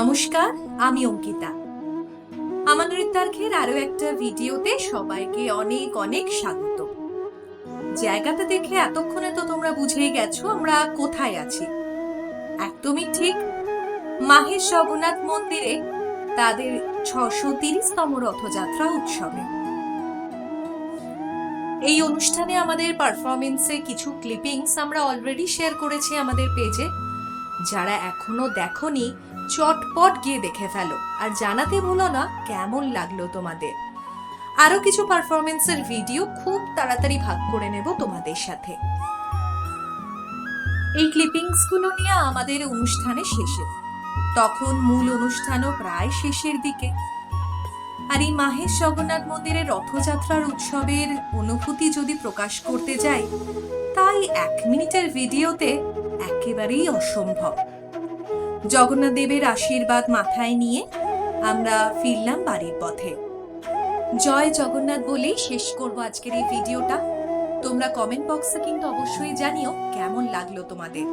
নমস্কার, আমি অঙ্কিতা। আমার নৃত্যার্ঘের আরো একটা ভিডিওতে সবাইকে অনেক অনেক স্বাগত। জায়গাটা দেখে এতক্ষণে তো তোমরা বুঝেই গেছো আমরা কোথায় আছি। একদমই ঠিক, মাহেশ জগন্নাথ মন্দিরে তাদের 630তম রথযাত্রা উৎসবে। এই অনুষ্ঠানে আমাদের পারফরমেন্সে কিছু ক্লিপিংস আমরা অলরেডি শেয়ার করেছি আমাদের পেজে। যারা এখনো দেখোনি চটপট গিয়ে দেখে ফেলো আর জানাতে ভুলো না কেমন লাগলো তোমাদের। আরো কিছু পারফরমেন্সের ভিডিও খুব তাড়াতাড়ি ভাগ করে নেব তোমাদের সাথে। এই ক্লিপিংস গুলো নিয়ে আমাদের অনুষ্ঠানে শেষে, তখন মূল অনুষ্ঠানও প্রায় শেষের দিকে। আর এই মাহেশ জগন্নাথ মন্দিরের রথযাত্রার উৎসবের অনুভূতি যদি প্রকাশ করতে যাই, তাই 1 মিনিটের ভিডিওতে একেবারেই অসম্ভব। জগন্নাথ দেবের আশীর্বাদ মাথায় নিয়ে আমরা ফিরলাম বাড়ির পথে। জয় জগন্নাথ বলেই শেষ করব আজকের এই ভিডিওটা। তোমরা কমেন্ট বক্সে কিন্তু অবশ্যই জানিও কেমন লাগলো তোমাদের।